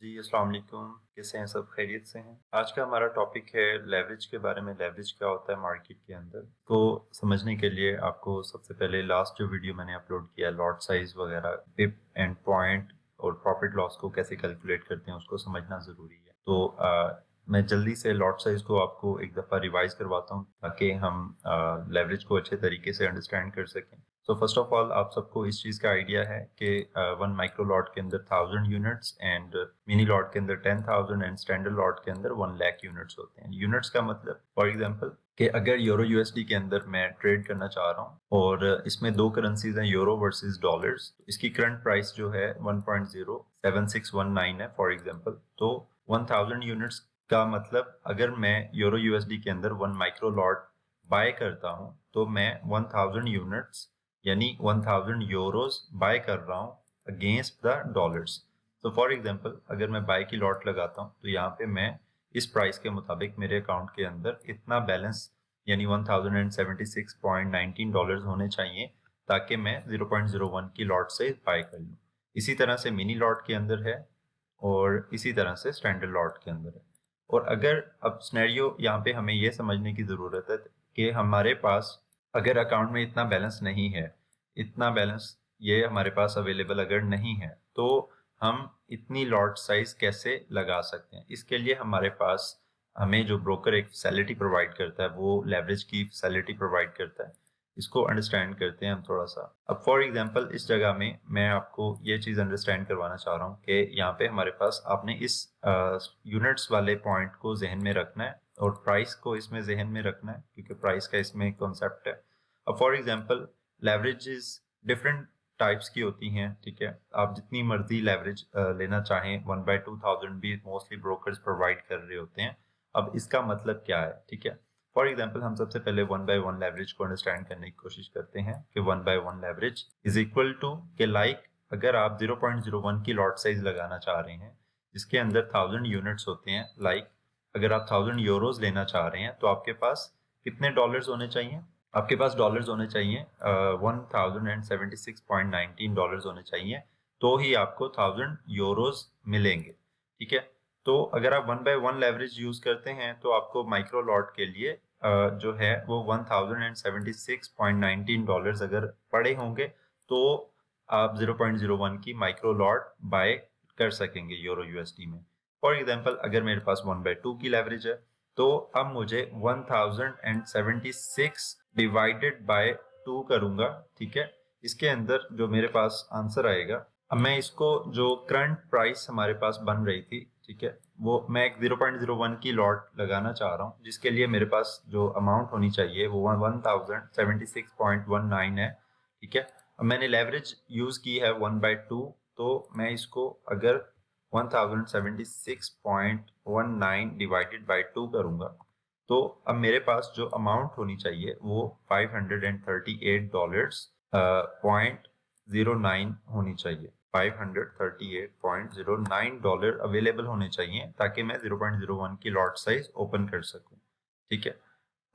जी, अस्सलाम वालेकुम। कैसे हैं सब? खैरियत से हैं? आज का हमारा टॉपिक है लेवरेज के बारे में। लेवरेज क्या होता है मार्केट के अंदर? को समझने के लिए आपको सबसे पहले लास्ट जो वीडियो मैंने अपलोड किया लॉट साइज़ वगैरह, पिप एंड पॉइंट और प्रॉफिट लॉस को कैसे कैलकुलेट करते हैं उसको समझना ज़रूरी है। तो मैं जल्दी से लॉट साइज़ को आपको एक दफ़ा रिवाइज़ करवाता हूँ ताकि हम लेवरेज को अच्छे तरीके से अंडरस्टैंड कर सकें। सो फर्स्ट ऑफ ऑल आप सबको इस चीज़ का आइडिया है कि 1 माइक्रो लॉट के अंदर 1000 यूनिट्स एंड मिनी लॉट के अंदर 10,000 एंड स्टैंडर्ड लॉट के अंदर 1 लाख यूनिट्स होते हैं। यूनिट्स का मतलब फॉर एग्जांपल कि अगर यूरो यूएसडी के अंदर मैं ट्रेड करना चाह रहा हूँ और इसमें दो करेंसीज हैं, यूरो वर्सेस डॉलर्स। इसकी करंट प्राइस जो है 1.07619 है फॉर एग्जांपल। तो 1000 यूनिट्स का मतलब अगर मैं यूरो यूएसडी के अंदर 1 माइक्रो लॉट बाय करता हूँ तो मैं 1000 यूनिट्स यानी 1000 यूरोस बाय कर रहा हूँ अगेंस्ट द डॉलर्स। तो फॉर एग्जांपल अगर मैं बाय की लॉट लगाता हूँ तो यहाँ पे मैं इस प्राइस के मुताबिक मेरे अकाउंट के अंदर इतना बैलेंस यानी 1076.19 डॉलर्स होने चाहिए ताकि मैं 0.01 की लॉट से बाय कर लूँ। इसी तरह से मिनी लॉट के अंदर है और इसी तरह से स्टैंडर्ड लॉट के अंदर है। और अगर अब सिनेरियो यहाँ पे हमें ये समझने की ज़रूरत है कि हमारे पास अगर अकाउंट में इतना बैलेंस नहीं है, इतना बैलेंस ये हमारे पास अवेलेबल अगर नहीं है, तो हम इतनी लॉट साइज कैसे लगा सकते हैं? इसके लिए हमारे पास हमें जो ब्रोकर एक फैसिलिटी प्रोवाइड करता है, वो लेवरेज की फैसिलिटी प्रोवाइड करता है। इसको अंडरस्टैंड करते हैं हम थोड़ा-सा। अब फॉर एग्जांपल इस जगह में मैं आपको ये चीज़ अंडरस्टैंड करवाना चाह रहा हूँ कि यहाँ पे हमारे पास आपने इस यूनिट्स वाले पॉइंट को ज़हन में रखना है और प्राइस को इसमें ज़हन में रखना है क्योंकि प्राइस का इसमें कॉन्सेप्ट है। अब for example leverages different types की होती हैं, ठीक है? आप जितनी मर्जी लेवरेज लेना चाहें 1/2000 भी मोस्टली ब्रोकर्स प्रोवाइड कर रहे होते हैं। अब इसका मतलब क्या है, ठीक है? फॉर एग्जाम्पल हम सबसे पहले 1/1 लेवरेज को अंडरस्टैंड करने की कोशिश करते हैं कि 1/1 लेवरेज इज इक्वल टू के लाइक अगर आप 0.01 की लॉट साइज लगाना चाह रहे हैं जिसके अंदर 1000 यूनिट्स होते हैं, लाइक अगर आप 1000 यूरोज लेना चाह रहे हैं तो आपके पास कितने डॉलर्स होने चाहिए? आपके पास डॉलर्स होने चाहिए 1076.19 डॉलर्स होने चाहिए, तो ही आपको 1000 यूरोज मिलेंगे, ठीक है? तो अगर आप 1/1 लेवरेज यूज करते हैं तो आपको माइक्रो लॉट के लिए जो है वो 1076.19 डॉलर्स अगर पड़े होंगे तो आप 0.01 की माइक्रो लॉट बाय कर सकेंगे यूरो यूएसडी में। फॉर एग्जांपल अगर मेरे पास 1/2 की लेवरेज है तो अब मुझे 1076 डिवाइडेड बाय 2 करूंगा, ठीक है? इसके अंदर जो मेरे पास आंसर आएगा, अब मैं इसको जो करंट प्राइस हमारे पास बन रही थी, ठीक है, वो मैं एक 0.01 की लॉट लगाना चाह रहा हूँ जिसके लिए मेरे पास जो अमाउंट होनी चाहिए वो 1076.19 है, ठीक है? अब मैंने लेवरेज यूज की है 1/2, तो मैं इसको अगर 1076.19 डिवाइडेड बाय 2 करूंगा तो अब मेरे पास जो अमाउंट होनी चाहिए वो 538 डॉलर्स पॉइंट 09 होनी चाहिए। 538.09 डॉलर अवेलेबल होने चाहिए ताकि मैं 0.01 की लॉट साइज ओपन कर सकूं, ठीक है?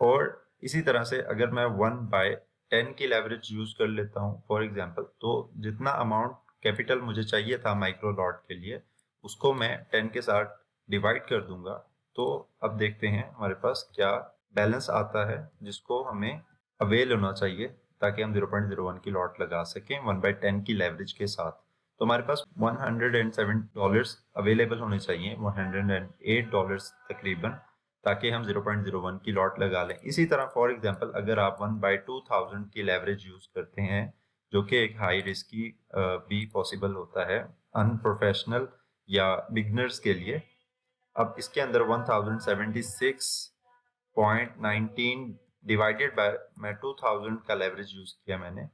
और इसी तरह से अगर मैं 1/10 की लेवरेज यूज कर लेता हूं फॉर एग्जांपल, तो जितना अमाउंट कैपिटल मुझे चाहिए था माइक्रो लॉट के लिए उसको मैं 10 के साथ डिवाइड कर दूंगा। तो अब देखते हैं हमारे पास क्या बैलेंस आता है जिसको हमें अवेल होना चाहिए ताकि हम 0.01 की लॉट लगा सकें 1/10 की लेवरेज के साथ। तो हमारे पास 107 डॉलर्स अवेलेबल होने चाहिए, 108 डॉलर्स तकरीबन, ताकि हम 0.01 की लॉट लगा लें। इसी तरह फॉर एग्जांपल अगर आप 1/2000 की लेवरेज यूज करते हैं जो कि एक हाई रिस्की भी पॉसिबल होता है अनप्रोफेशनल या बिगनर्स के लिए। अब इसके अंदर 1076.19 डिवाइडेड बाय मैं 2000 का लेवरेज यूज किया मैंने,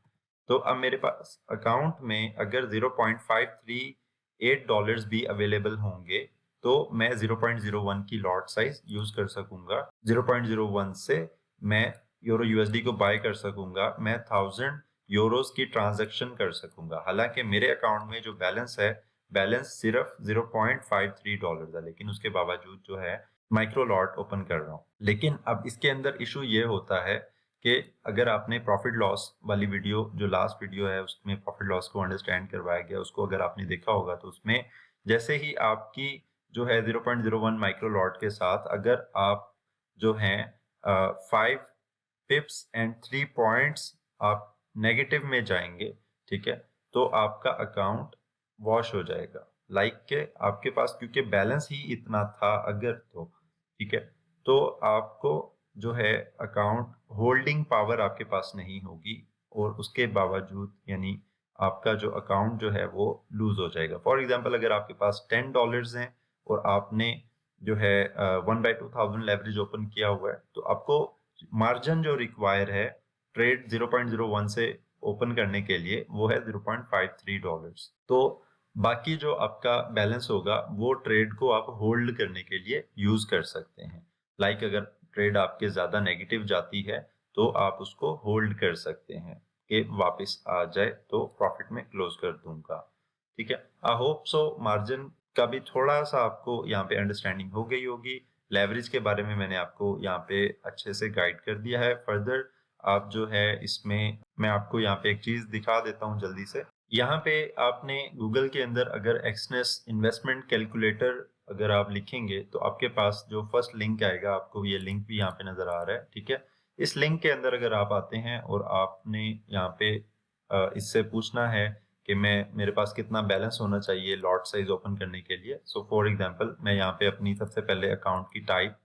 तो अब मेरे पास अकाउंट में अगर 0.538 डॉलर्स भी अवेलेबल होंगे तो मैं 0.01 की लॉट साइज यूज कर सकूंगा। 0.01 से मैं यूरो यूएसडी को बाय कर सकूंगा, मैं 1000 यूरोस की ट्रांजैक्शन कर सकूंगा। हालांकि मेरे अकाउंट में जो बैलेंस है, बैलेंस सिर्फ 0.53 डॉलर है, लेकिन उसके बावजूद जो है माइक्रो लॉट ओपन कर रहा हूँ। लेकिन अब इसके अंदर इशू ये होता है कि अगर आपने प्रॉफिट लॉस वाली वीडियो जो लास्ट वीडियो है उसमें प्रॉफिट लॉस को अंडरस्टैंड करवाया गया, उसको अगर आपने देखा होगा तो उसमें जैसे ही आपकी जो है 0.01 माइक्रो लॉट के साथ अगर आप जो हैं 5 पिप्स एंड 3 पॉइंट्स आप नेगेटिव में जाएंगे, ठीक है, तो आपका अकाउंट वॉश हो जाएगा। लाइक के आपके पास क्योंकि बैलेंस ही इतना था अगर, तो ठीक है, तो आपको जो है अकाउंट होल्डिंग पावर आपके पास नहीं होगी और उसके बावजूद यानी आपका जो अकाउंट जो है वो लूज हो जाएगा। फॉर एग्जांपल अगर आपके पास $10 हैं और आपने जो है 1/2000 लेवरेज ओपन किया हुआ है, तो आपको मार्जिन जो रिक्वायर है ट्रेड 0.01 से ओपन करने के लिए वो है $0.53। तो बाकी जो आपका बैलेंस होगा वो ट्रेड को आप होल्ड करने के लिए यूज कर सकते हैं। लाइक अगर ट्रेड आपके ज्यादा नेगेटिव जाती है तो आप उसको होल्ड कर सकते हैं कि वापस आ जाए तो प्रॉफिट में क्लोज कर दूंगा। ठीक है, आई होप सो मार्जिन का भी थोड़ा सा आपको यहाँ पे अंडरस्टैंडिंग हो गई होगी। लेवरेज के बारे में मैंने आपको यहाँ पे अच्छे से गाइड कर दिया है। फर्दर आप जो है इसमें मैं आपको यहाँ पे एक चीज दिखा देता हूँ जल्दी से। यहाँ पे आपने गूगल के अंदर अगर एक्सनेस इन्वेस्टमेंट कैलकुलेटर अगर आप लिखेंगे तो आपके पास जो फर्स्ट लिंक आएगा, आपको ये लिंक भी यहाँ पे नजर आ रहा है, ठीक है। इस लिंक के अंदर अगर आप आते हैं और आपने यहाँ पे इससे पूछना है कि मेरे पास कितना बैलेंस होना चाहिए लॉट साइज ओपन करने के लिए। सो फॉर एग्जांपल मैं यहाँ पे अपनी सबसे पहले अकाउंट की टाइप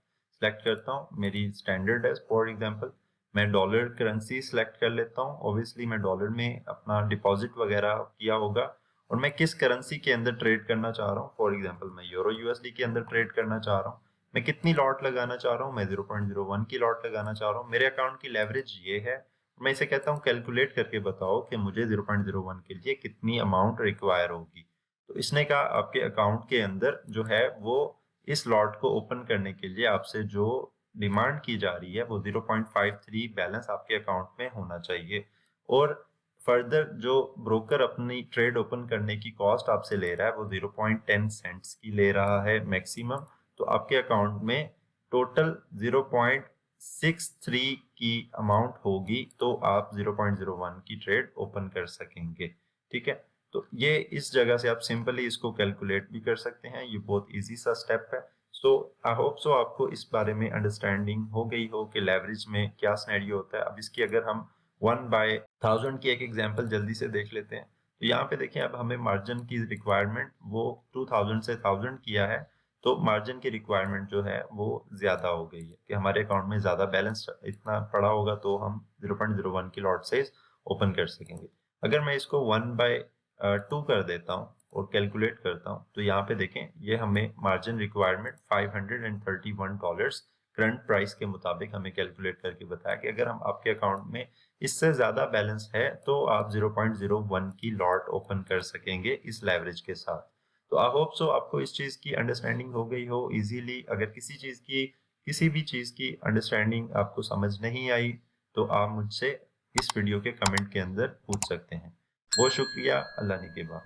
सेलेक्ट करता हूँ। मेरी स्टैंडर्ड है, फॉर एग्जांपल मैं डॉलर करेंसी सेलेक्ट कर लेता हूँ। ऑब्वियसली मैं डॉलर में अपना डिपॉजिट वगैरह किया होगा और मैं किस करेंसी के अंदर ट्रेड करना चाह रहा हूँ। फॉर एग्जांपल मैं यूरो यूएसडी के अंदर ट्रेड करना चाह रहा हूँ। मैं कितनी लॉट लगाना चाह रहा हूँ, मैं 0.01 की लॉट लगाना चाह रहा हूँ। मेरे अकाउंट की लेवरेज ये है। मैं इसे कहता हूँ कैलकुलेट करके बताओ कि मुझे 0.01 के लिए कितनी अमाउंट रिक्वायर होगी। तो इसने कहा आपके अकाउंट के अंदर जो है वो इस लॉट को ओपन करने के लिए आपसे जो डिमांड की जा रही है वो 0.53 बैलेंस आपके अकाउंट में होना चाहिए। और फर्दर जो ब्रोकर अपनी ट्रेड ओपन करने की कॉस्ट आपसे ले रहा है वो 0.10 सेंट्स की ले रहा है मैक्सिमम। तो आपके अकाउंट में टोटल 0.63 की अमाउंट होगी तो आप 0.01 की ट्रेड ओपन कर सकेंगे। ठीक है, तो ये इस जगह से आप सिंपली इसको कैलकुलेट भी कर सकते हैं। ये बहुत इजी सा स्टेप है। सो आई होप सो आपको इस बारे में अंडरस्टैंडिंग हो गई हो कि लेवरेज में क्या सिनेरियो होता है। अब इसकी अगर हम 1/1000 की एक एग्जांपल जल्दी से देख लेते हैं तो यहाँ पे देखें अब हमें मार्जिन की रिक्वायरमेंट वो 2000 से 1000 किया है, तो मार्जिन की रिक्वायरमेंट जो है वो ज्यादा हो गई है कि हमारे अकाउंट में ज्यादा बैलेंस इतना पड़ा होगा तो हम 0.01 की लॉट साइज ओपन कर सकेंगे। अगर मैं इसको 1/2 कर देता हूँ और कैलकुलेट करता हूँ तो यहाँ पे देखें ये हमें मार्जिन रिक्वायरमेंट $531 करंट प्राइस के मुताबिक हमें कैलकुलेट करके बताया कि अगर हम आपके अकाउंट में इससे ज्यादा बैलेंस है तो आप 0.01 की लॉट ओपन कर सकेंगे इस लेवरेज के साथ। तो आई होप सो आपको इस चीज की अंडरस्टैंडिंग हो गई हो इजीली। अगर किसी भी चीज की अंडरस्टैंडिंग आपको समझ नहीं आई तो आप मुझसे इस वीडियो के कमेंट के अंदर पूछ सकते हैं। बहुत शुक्रिया, अल्लाह निगहबान।